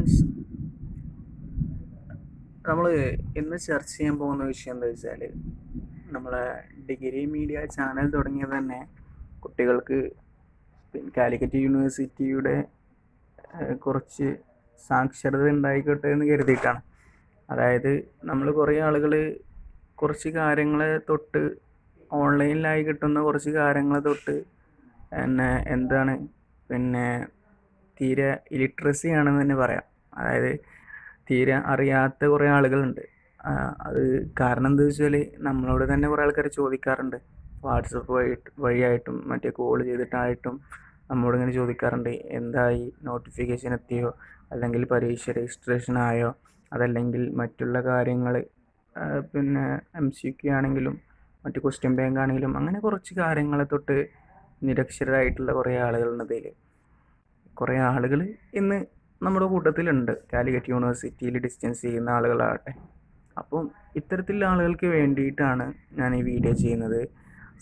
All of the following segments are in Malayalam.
ഫ്രണ്ട്സ്, നമ്മൾ ഇന്ന് ചർച്ച ചെയ്യാൻ പോകുന്ന വിഷയം എന്താ വെച്ചാൽ, നമ്മളെ ഡിഗ്രി മീഡിയ ചാനൽ തുടങ്ങിയത് തന്നെ കുട്ടികൾക്ക് കാലിക്കറ്റ് യൂണിവേഴ്സിറ്റിയുടെ കുറച്ച് സാക്ഷരത ഉണ്ടായിക്കോട്ടെ എന്ന് കരുതിയിട്ടാണ്. അതായത് നമ്മൾ കുറേ ആളുകൾ കുറച്ച് കാര്യങ്ങളെ തൊട്ട് ഓൺലൈനിലായി കിട്ടുന്ന കുറച്ച് കാര്യങ്ങളെ തൊട്ട് എന്താണ് തീരെ ഇലിട്രസി ആണെന്ന് തന്നെ പറയാം. അതായത് തീരെ അറിയാത്ത കുറേ ആളുകളുണ്ട്. അത് കാരണം എന്താ വെച്ചാൽ, നമ്മളോട് തന്നെ കുറേ ആൾക്കാർ ചോദിക്കാറുണ്ട്. വാട്സപ്പ് വഴിയായിട്ടും മറ്റേ കോൾ ചെയ്തിട്ടായിട്ടും നമ്മോട് ഇങ്ങനെ ചോദിക്കാറുണ്ട്, എന്തായി, നോട്ടിഫിക്കേഷൻ എത്തിയോ, അല്ലെങ്കിൽ പരീക്ഷ രജിസ്ട്രേഷൻ ആയോ, അതല്ലെങ്കിൽ മറ്റുള്ള കാര്യങ്ങൾ MCQ ആണെങ്കിലും മറ്റു ക്വസ്റ്റ്യൻ ബാങ്ക് ആണെങ്കിലും അങ്ങനെ കുറച്ച് കാര്യങ്ങളെ തൊട്ട് നിരക്ഷരായിട്ടുള്ള കുറേ ആളുകളുണ്ട്. ഇതിൽ കുറേ ആളുകൾ ഇന്ന് നമ്മുടെ കൂട്ടത്തിലുണ്ട്, കാലിക്കറ്റ് യൂണിവേഴ്സിറ്റിയിൽ ഡിസ്റ്റൻസ് ചെയ്യുന്ന ആളുകളാകട്ടെ. അപ്പം ഇത്തരത്തിലുള്ള ആളുകൾക്ക് വേണ്ടിയിട്ടാണ് ഞാൻ ഈ വീഡിയോ ചെയ്യുന്നത്.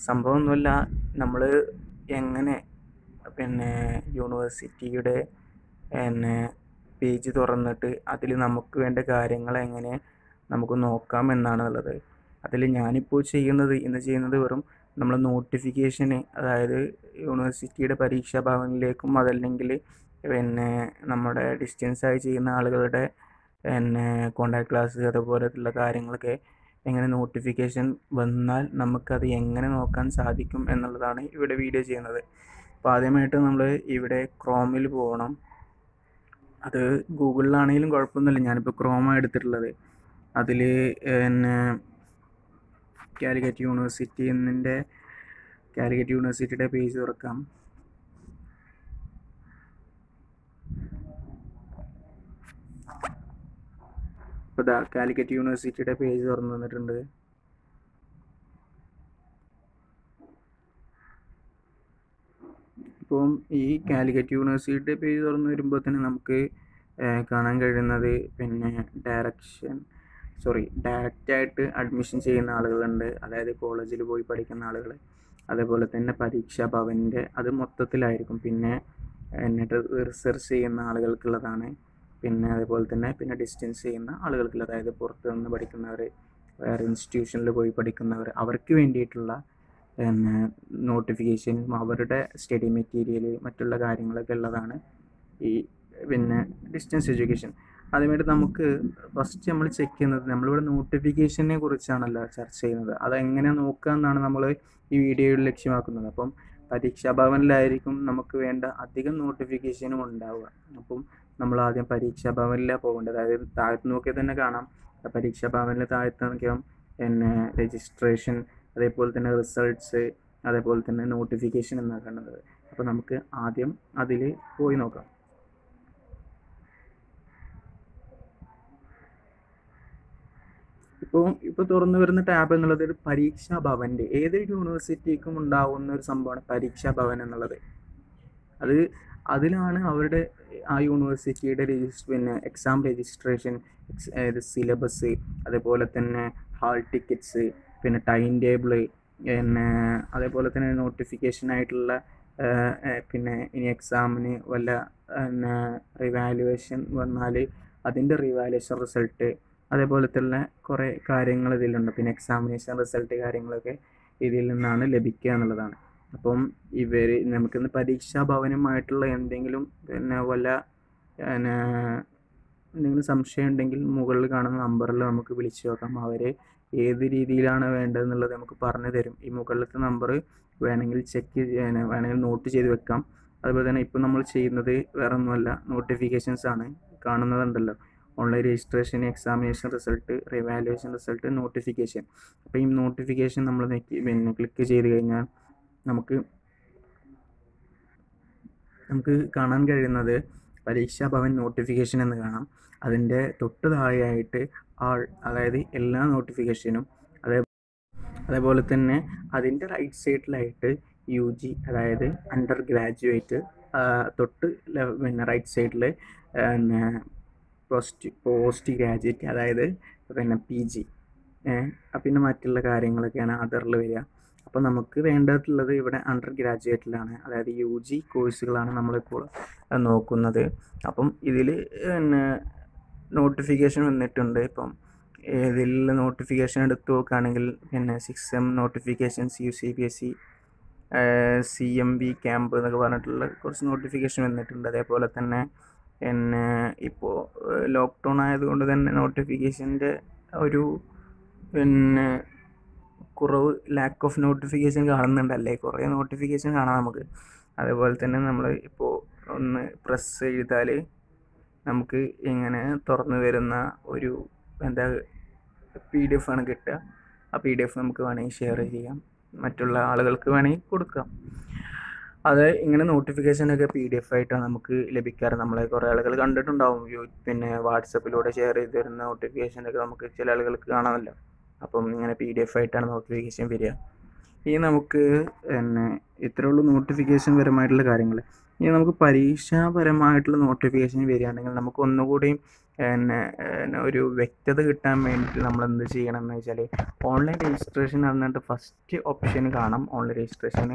സംഭവമൊന്നുമല്ല, നമ്മൾ എങ്ങനെ യൂണിവേഴ്സിറ്റിയുടെ പേജ് തുറന്നിട്ട് അതിൽ നമുക്ക് വേണ്ട കാര്യങ്ങൾ എങ്ങനെ നമുക്ക് നോക്കാം എന്നാണുള്ളത്. അതിൽ ഞാനിപ്പോൾ ഇന്ന് ചെയ്യുന്നത് വെറും നമ്മൾ നോട്ടിഫിക്കേഷന്, അതായത് യൂണിവേഴ്സിറ്റിയുടെ പരീക്ഷാ ഭവനിലേക്കും അതല്ലെങ്കിൽ നമ്മുടെ ഡിസ്റ്റൻസായി ചെയ്യുന്ന ആളുകളുടെ കോണ്ടാക്ട് ക്ലാസ് അതുപോലെയുള്ള കാര്യങ്ങളൊക്കെ എങ്ങനെ നോട്ടിഫിക്കേഷൻ വന്നാൽ നമുക്കത് എങ്ങനെ നോക്കാൻ സാധിക്കും എന്നുള്ളതാണ് ഇവിടെ വീഡിയോ ചെയ്യുന്നത്. അപ്പോൾ ആദ്യമായിട്ട് നമ്മൾ ഇവിടെ ക്രോമിൽ പോകണം. അത് ഗൂഗിളിലാണെങ്കിലും കുഴപ്പമൊന്നുമില്ല, ഞാനിപ്പോൾ ക്രോമാണ് എടുത്തിട്ടുള്ളത്. അതിൽ കാലിക്കറ്റ് യൂണിവേഴ്സിറ്റിയുടെ പേജ് തുറക്കാം. ഇപ്പോൾ കാലിക്കറ്റ് യൂണിവേഴ്സിറ്റിയുടെ പേജ് തുറന്നു വന്നിട്ടുണ്ട്. ഇപ്പം ഈ കാലിക്കറ്റ് യൂണിവേഴ്സിറ്റിയുടെ പേജ് തുറന്നു വരുമ്പോൾ തന്നെ നമുക്ക് കാണാൻ കഴിയുന്നത് ഡയറക്റ്റായിട്ട് അഡ്മിഷൻ ചെയ്യുന്ന ആളുകളുണ്ട്, അതായത് കോളേജിൽ പോയി പഠിക്കുന്ന ആളുകൾ. അതേപോലെ തന്നെ പരീക്ഷാ ഭവൻ്റെ അത് മൊത്തത്തിലായിരിക്കും. പിന്നെ എന്നിട്ട് റിസർച്ച് ചെയ്യുന്ന ആളുകൾക്കുള്ളതാണ്. അതേപോലെ തന്നെ ഡിസ്റ്റൻസ് ചെയ്യുന്ന ആളുകൾക്കുള്ള, അതായത് പുറത്ത് നിന്ന് പഠിക്കുന്നവർ, വേറെ ഇൻസ്റ്റിറ്റ്യൂഷനിൽ പോയി പഠിക്കുന്നവർ, അവർക്ക് വേണ്ടിയിട്ടുള്ള നോട്ടിഫിക്കേഷനും അവരുടെ സ്റ്റഡി മെറ്റീരിയൽ മറ്റുള്ള കാര്യങ്ങളൊക്കെ ഉള്ളതാണ് ഈ ഡിസ്റ്റൻസ് എഡ്യൂക്കേഷൻ. ആദ്യമായിട്ട് നമുക്ക് ഫസ്റ്റ് നമ്മൾ ചെക്ക് ചെയ്യുന്നത്, നമ്മളിവിടെ നോട്ടിഫിക്കേഷനെ കുറിച്ചാണല്ലോ ചർച്ച ചെയ്യുന്നത്. അതെങ്ങനെ നോക്കുക എന്നാണ് നമ്മൾ ഈ വീഡിയോയിൽ ലക്ഷ്യമാക്കുന്നത്. അപ്പം പരീക്ഷാ ഭവനിലായിരിക്കും നമുക്ക് വേണ്ട അധികം നോട്ടിഫിക്കേഷനും ഉണ്ടാവുക. അപ്പം നമ്മൾ ആദ്യം പരീക്ഷാ ഭവനിലാണ് പോകേണ്ടത്. അതായത് താഴത്ത് നോക്കിയാൽ തന്നെ കാണാം, പരീക്ഷാ ഭവനിൽ താഴത്ത് നോക്കിയാൽ രജിസ്ട്രേഷൻ, അതേപോലെ തന്നെ റിസൾട്ട്സ്, അതേപോലെ തന്നെ നോട്ടിഫിക്കേഷൻ എന്നാണ് കാണുന്നത്. അപ്പോൾ നമുക്ക് ആദ്യം അതിൽ പോയി നോക്കാം. ഇപ്പോൾ തുറന്നു വരുന്ന ടാബ് എന്നുള്ളത് ഒരു പരീക്ഷാ ഭവൻ്റെ, ഏതൊരു യൂണിവേഴ്സിറ്റിക്കും ഉണ്ടാവുന്ന ഒരു സംഭവമാണ് പരീക്ഷാ ഭവൻ എന്നുള്ളത്. അതിലാണ് അവരുടെ ആ യൂണിവേഴ്സിറ്റിയുടെ എക്സാം രജിസ്ട്രേഷൻ, സിലബസ്, അതേപോലെ തന്നെ ഹാൾ ടിക്കറ്റ്സ്, ടൈം ടേബിള്, അതേപോലെ തന്നെ നോട്ടിഫിക്കേഷൻ ആയിട്ടുള്ള ഇനി എക്സാമിന് വല്ല റിവാലുവേഷൻ വന്നാൽ അതിൻ്റെ റിവാലുവേഷൻ റിസൾട്ട്, അതേപോലെ തന്നെ കുറേ കാര്യങ്ങൾ ഇതിലുണ്ട്. എക്സാമിനേഷൻ റിസൾട്ട് കാര്യങ്ങളൊക്കെ ഇതിൽ നിന്നാണ് ലഭിക്കുക എന്നുള്ളതാണ്. അപ്പം നമുക്കിന്ന് പരീക്ഷാ ഭവനുമായിട്ടുള്ള എന്തെങ്കിലും എന്തെങ്കിലും സംശയം ഉണ്ടെങ്കിൽ മുകളിൽ കാണുന്ന നമ്പറിൽ നമുക്ക് വിളിച്ചു നോക്കാം. അവർ ഏത് രീതിയിലാണ് വേണ്ടതെന്നുള്ളത് നമുക്ക് പറഞ്ഞു തരും. ഈ മുകളിലത്തെ നമ്പർ വേണമെങ്കിൽ വേണമെങ്കിൽ നോട്ട് ചെയ്ത് വെക്കാം. അതുപോലെ തന്നെ ഇപ്പം നമ്മൾ ചെയ്യുന്നത് വേറെ ഒന്നുമല്ല, നോട്ടിഫിക്കേഷൻസ് ആണ്. കാണുന്നതുണ്ടല്ലോ, online registration, examination result, revaluation result, notification. അപ്പോൾ ഈ നോട്ടിഫിക്കേഷൻ നമ്മൾ ക്ലിക്ക് ചെയ്ത് കഴിഞ്ഞാൽ നമുക്ക് കാണാൻ കഴിയുന്നത് പരീക്ഷാ ഭവൻ നോട്ടിഫിക്കേഷൻ എന്ന് കാണാം. അതിൻ്റെ തൊട്ട് താഴെയായിട്ട് അതായത് എല്ലാ നോട്ടിഫിക്കേഷനും, അതേപോലെ തന്നെ അതിൻ്റെ റൈറ്റ് സൈഡിലായിട്ട് UG, അതായത് അണ്ടർ ഗ്രാജുവേറ്റ്, തൊട്ട് റൈറ്റ് സൈഡിൽ പോസ്റ്റ് ഗ്രാജുവേറ്റ്, അതായത് PG, പിന്നെ മറ്റുള്ള കാര്യങ്ങളൊക്കെയാണ് അതറിൽ വരിക. അപ്പോൾ നമുക്ക് വേണ്ടിയിട്ടുള്ളത് ഇവിടെ അണ്ടർ ഗ്രാജുവേറ്റിലാണ്, അതായത് UG കോഴ്സുകളാണ് നമ്മളിപ്പോൾ നോക്കുന്നത്. അപ്പം ഇതിൽ പിന്നെ നോട്ടിഫിക്കേഷൻ വന്നിട്ടുണ്ട്. ഇപ്പം ഇതിൽ നോട്ടിഫിക്കേഷൻ എടുത്ത് നോക്കുകയാണെങ്കിൽ പിന്നെ 6M notifications, UCPSC CMB camp എന്നൊക്കെ പറഞ്ഞിട്ടുള്ള കുറച്ച് നോട്ടിഫിക്കേഷൻ വന്നിട്ടുണ്ട്. അതേപോലെ തന്നെ പിന്നെ ഇപ്പോൾ ലോക്ക്ഡൗൺ ആയതുകൊണ്ട് തന്നെ നോട്ടിഫിക്കേഷൻ്റെ ഒരു പിന്നെ കുറവ്, ലാക്ക് ഓഫ് നോട്ടിഫിക്കേഷൻ കാണുന്നുണ്ടല്ലേ, കുറേ നോട്ടിഫിക്കേഷൻ കാണാം നമുക്ക്. അതേപോലെ തന്നെ നമ്മൾ ഇപ്പോൾ ഒന്ന് പ്രസ് ചെയ്താൽ നമുക്ക് ഇങ്ങനെ തുറന്നു വരുന്ന ഒരു PDF ആണ് കിട്ടുക. ആ PDF നമുക്ക് വേണമെങ്കിൽ ഷെയർ ചെയ്യാം, മറ്റുള്ള ആളുകൾക്ക് വേണമെങ്കിൽ കൊടുക്കാം. അത് ഇങ്ങനെ നോട്ടിഫിക്കേഷനൊക്കെ PDF ആയിട്ടാണ് നമുക്ക് ലഭിക്കാറ്. നമ്മളെ കുറേ ആളുകൾ കണ്ടിട്ടുണ്ടാവും, പിന്നെ വാട്സപ്പിലൂടെ ഷെയർ ചെയ്ത് തരുന്ന നോട്ടിഫിക്കേഷനൊക്കെ നമുക്ക് ചില ആളുകൾക്ക് കാണാമല്ലോ. അപ്പം ഇങ്ങനെ PDF ആയിട്ടാണ് നോട്ടിഫിക്കേഷൻ വരിക. ഇനി നമുക്ക് പിന്നെ ഇത്രയേ ഉള്ളൂ നോട്ടിഫിക്കേഷൻ പരമായിട്ടുള്ള കാര്യങ്ങൾ. ഇനി നമുക്ക് പരീക്ഷാപരമായിട്ടുള്ള നോട്ടിഫിക്കേഷൻ വരികയാണെങ്കിൽ നമുക്ക് ഒന്നുകൂടി പിന്നെ ഒരു വ്യക്തത കിട്ടാൻ വേണ്ടിയിട്ട് നമ്മൾ എന്ത് ചെയ്യണം എന്ന് വെച്ചാൽ, ഓൺലൈൻ രജിസ്ട്രേഷൻ എന്നിട്ട് ഫസ്റ്റ് ഓപ്ഷൻ കാണാം, ഓൺലൈൻ രജിസ്ട്രേഷൻ.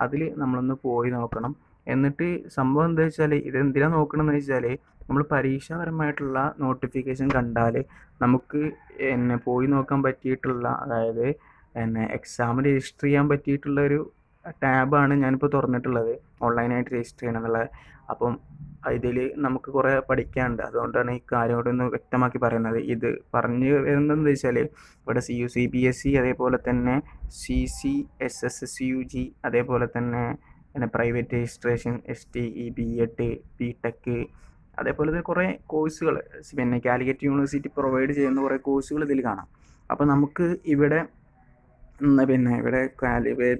അതിൽ നമ്മളൊന്ന് പോയി നോക്കണം. എന്നിട്ട് സംഭവം എന്താ വെച്ചാൽ, ഇതെന്തിനാണ് നോക്കണമെന്ന് വെച്ചാൽ, നമ്മൾ പരീക്ഷാപരമായിട്ടുള്ള നോട്ടിഫിക്കേഷൻ കണ്ടാൽ നമുക്ക് പോയി നോക്കാൻ പറ്റിയിട്ടുള്ള, അതായത് എക്സാം രജിസ്റ്റർ ചെയ്യാൻ പറ്റിയിട്ടുള്ള ഒരു ടാബാണ് ഞാനിപ്പോൾ തുറന്നിട്ടുള്ളത്, ഓൺലൈനായിട്ട് രജിസ്റ്റർ ചെയ്യണം എന്നുള്ളത്. അപ്പം ഇതിൽ നമുക്ക് കുറേ പഠിക്കാനുണ്ട്, അതുകൊണ്ടാണ് ഈ കാര്യം കൂടെ ഒന്ന് വ്യക്തമാക്കി പറയുന്നത്. ഇത് പറഞ്ഞു വരുന്നതെന്ന് വെച്ചാൽ, ഇവിടെ CUCPSC, അതേപോലെ തന്നെ CCSSSUG, അതേപോലെ തന്നെ private registration, STE, B.Ed, B.Tech, അതേപോലെ തന്നെ കുറേ കോഴ്സുകൾ പിന്നെ കാലിക്കറ്റ് യൂണിവേഴ്സിറ്റി പ്രൊവൈഡ് ചെയ്യുന്ന കുറേ കോഴ്സുകൾ ഇതിൽ കാണാം. അപ്പോൾ നമുക്ക് ഇവിടെ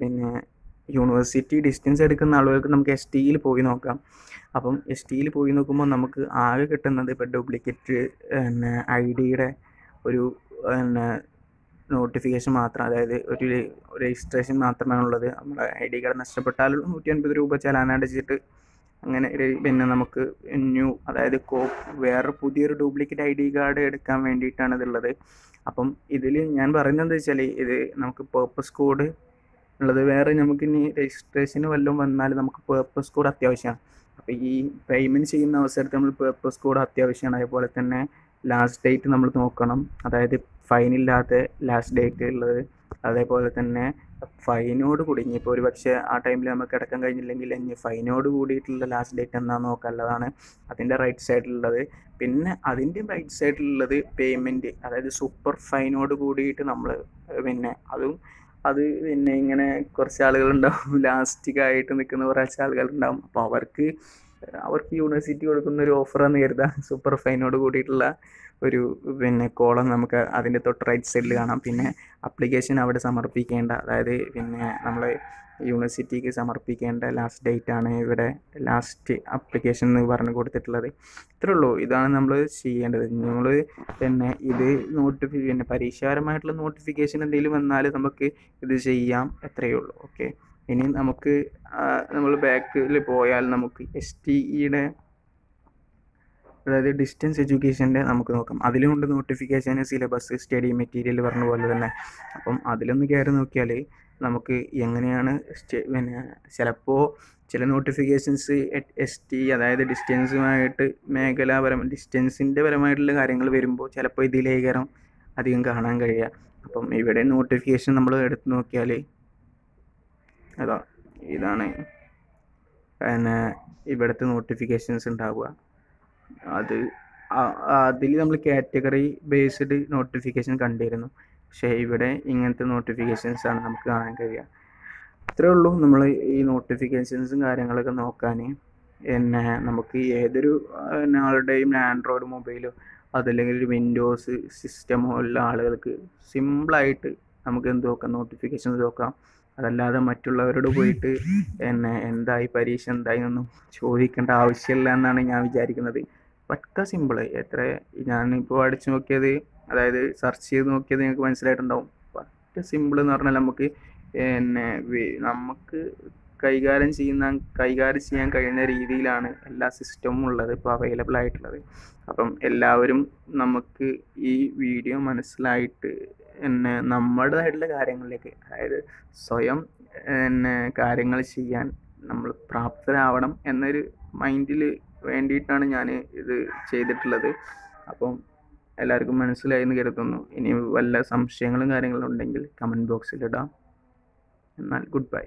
പിന്നെ യൂണിവേഴ്സിറ്റി ഡിസ്റ്റൻസ് എടുക്കുന്ന ആളുകൾക്ക് നമുക്ക് STEയിൽ പോയി നോക്കാം. അപ്പം STEയിൽ പോയി നോക്കുമ്പോൾ നമുക്ക് ആകെ കിട്ടുന്നത് ഇപ്പോൾ ഡ്യൂപ്ലിക്കേറ്റ് ID-യുടെ ഒരു നോട്ടിഫിക്കേഷൻ മാത്രം, അതായത് ഒരു രജിസ്ട്രേഷൻ മാത്രമാണുള്ളത്. നമ്മുടെ ID കാർഡ് നഷ്ടപ്പെട്ടാൽ 150 രൂപ ചലാനടിച്ചിട്ട് അങ്ങനെ പിന്നെ നമുക്ക് അതായത് വേറെ പുതിയൊരു ഡ്യൂപ്ലിക്കേറ്റ് ID കാർഡ് എടുക്കാൻ വേണ്ടിയിട്ടാണ് ഇതുള്ളത്. അപ്പം ഇതിൽ ഞാൻ പറയുന്നത് വെച്ചാൽ, ഇത് നമുക്ക് പേർപ്പസ് കോഡ് ഉള്ളത് വേറെ, നമുക്കിനി രജിസ്ട്രേഷന് വല്ലതും വന്നാൽ നമുക്ക് പേർപ്പസ് കോഡ് അത്യാവശ്യമാണ്. അപ്പോൾ ഈ പേയ്മെൻറ്റ് ചെയ്യുന്ന അവസരത്തിൽ നമ്മൾ പേർപ്പസ് കോഡ് അത്യാവശ്യമാണ്. അതേപോലെ തന്നെ ലാസ്റ്റ് ഡേറ്റ് നമ്മൾ നോക്കണം, അതായത് ഫൈനില്ലാത്ത ലാസ്റ്റ് ഡേറ്റ് ഉള്ളത്. അതേപോലെ തന്നെ ഫൈനോട് കൂടി, ഇനിയിപ്പോൾ ഒരു പക്ഷേ ആ ടൈമിൽ നമുക്ക് അടക്കാൻ കഴിഞ്ഞില്ലെങ്കിൽ ഇനി ഫൈനോട് കൂടിയിട്ടുള്ള ലാസ്റ്റ് ഡേറ്റ് എന്താണെന്ന് നോക്കാനുള്ളതാണ് അതിൻ്റെ റൈറ്റ് സൈഡിലുള്ളത്. പിന്നെ അതിൻ്റെ റൈറ്റ് സൈഡിലുള്ളത് പേയ്മെൻറ്റ്, അതായത് സൂപ്പർ ഫൈനോട് കൂടിയിട്ട് നമ്മൾ പിന്നെ അത് പിന്നെ ഇങ്ങനെ കുറച്ച് ആളുകളുണ്ടാവും, ലാസ്റ്റിക്കായിട്ട് നിൽക്കുന്ന കുറച്ച് ആളുകളുണ്ടാവും. അപ്പോൾ അവർക്ക് യൂണിവേഴ്സിറ്റി കൊടുക്കുന്ന ഒരു ഓഫറാന്ന് കരുതാം, സൂപ്പർ ഫൈനോട് കൂടിയിട്ടുള്ള ഒരു പിന്നെ കോളം നമുക്ക് അതിൻ്റെ തൊട്ട് റൈറ്റ് സൈഡിൽ കാണാം. പിന്നെ അപ്ലിക്കേഷൻ അവിടെ സമർപ്പിക്കേണ്ട, അതായത് പിന്നെ നമ്മൾ യൂണിവേഴ്സിറ്റിക്ക് സമർപ്പിക്കേണ്ട ലാസ്റ്റ് ഡേറ്റ് ആണ് ഇവിടെ ലാസ്റ്റ് അപ്ലിക്കേഷൻ എന്ന് പറഞ്ഞ് കൊടുത്തിട്ടുള്ളത്. ഇത്രേ ഉള്ളൂ, ഇതാണ് നമ്മൾ ചെയ്യേണ്ടത്. നമ്മൾ പിന്നെ ഇത് പിന്നെ പരീക്ഷാപരമായിട്ടുള്ള നോട്ടിഫിക്കേഷൻ എന്തെങ്കിലും വന്നാൽ നമുക്ക് ഇത് ചെയ്യാം, എത്രയേ ഉള്ളൂ. ഓക്കെ, ഇനി നമുക്ക് നമ്മൾ ബാക്കിൽ പോയാൽ നമുക്ക് STEയുടെ, അതായത് ഡിസ്റ്റൻസ് എഡ്യൂക്കേഷൻ്റെ നമുക്ക് നോക്കാം. അതിലുമുണ്ട് നോട്ടിഫിക്കേഷൻ, സിലബസ്, സ്റ്റഡി മെറ്റീരിയൽ പറഞ്ഞ പോലെ തന്നെ. അപ്പം അതിലൊന്ന് കയറി നോക്കിയാൽ നമുക്ക് എങ്ങനെയാണ് പിന്നെ ചിലപ്പോൾ ചില നോട്ടിഫിക്കേഷൻസ് STE, അതായത് ഡിസ്റ്റൻസുമായിട്ട് ഡിസ്റ്റൻസിൻ്റെ പരമായിട്ടുള്ള കാര്യങ്ങൾ വരുമ്പോൾ ചിലപ്പോൾ ഇതിലേക്കരം അധികം കാണാൻ കഴിയുക. അപ്പം ഇവിടെ നോട്ടിഫിക്കേഷൻ നമ്മൾ എടുത്ത് നോക്കിയാൽ ഇതാണ് പിന്നെ ഇവിടുത്തെ നോട്ടിഫിക്കേഷൻസ് ഉണ്ടാവുക. അതിൽ നമ്മൾ കാറ്റഗറി ബേസ്ഡ് നോട്ടിഫിക്കേഷൻ കണ്ടിരുന്നു, പക്ഷേ ഇവിടെ ഇങ്ങനത്തെ നോട്ടിഫിക്കേഷൻസാണ് നമുക്ക് കാണാൻ കഴിയുക. ഇത്രയേ ഉള്ളൂ നമ്മൾ ഈ നോട്ടിഫിക്കേഷൻസും കാര്യങ്ങളൊക്കെ നോക്കാൻ. നമുക്ക് ഏതൊരു ആളുടെയും ആൻഡ്രോയിഡ് മൊബൈലോ അതല്ലെങ്കിൽ ഒരു വിൻഡോസ് സിസ്റ്റമോ ഉള്ള ആളുകൾക്ക് സിമ്പിളായിട്ട് നമുക്ക് എന്ത് നോക്കാം, നോട്ടിഫിക്കേഷൻസ് നോക്കാം. അതല്ലാതെ മറ്റുള്ളവരോട് പോയിട്ട് എന്തായി പരീക്ഷ എന്തായി എന്നൊന്നും ചോദിക്കേണ്ട ആവശ്യമില്ല എന്നാണ് ഞാൻ വിചാരിക്കുന്നത്. പക്ക സിമ്പിൾ. ഞാനിപ്പോൾ അടിച്ചു നോക്കിയത്, അതായത് സെർച്ച് ചെയ്ത് നോക്കിയത് നിങ്ങൾക്ക് മനസ്സിലായിട്ടുണ്ടാവും. പക്ക സിമ്പിൾ എന്ന് പറഞ്ഞാൽ നമുക്ക് കൈകാര്യം ചെയ്യാൻ കഴിയുന്ന രീതിയിലാണ് എല്ലാ സിസ്റ്റവും ഉള്ളത് ഇപ്പോൾ അവൈലബിൾ ആയിട്ടുള്ളത്. അപ്പം എല്ലാവരും നമുക്ക് ഈ വീഡിയോ മനസ്സിലായിട്ട് പിന്നെ നമ്മുടേതായിട്ടുള്ള കാര്യങ്ങളിലേക്ക്, അതായത് സ്വയം പിന്നെ കാര്യങ്ങൾ ചെയ്യാൻ നമ്മൾ പ്രാപ്തരാവണം എന്നൊരു മൈൻഡിൽ വേണ്ടിയിട്ടാണ് ഞാൻ ഇത് ചെയ്തിട്ടുള്ളത്. അപ്പം എല്ലാവർക്കും മനസ്സിലായി എന്ന് കരുതുന്നു. ഇനി വല്ല സംശയങ്ങളും കാര്യങ്ങളും ഉണ്ടെങ്കിൽ കമൻറ്റ് ബോക്സിലിടാം. എന്നാൽ ഗുഡ് ബൈ.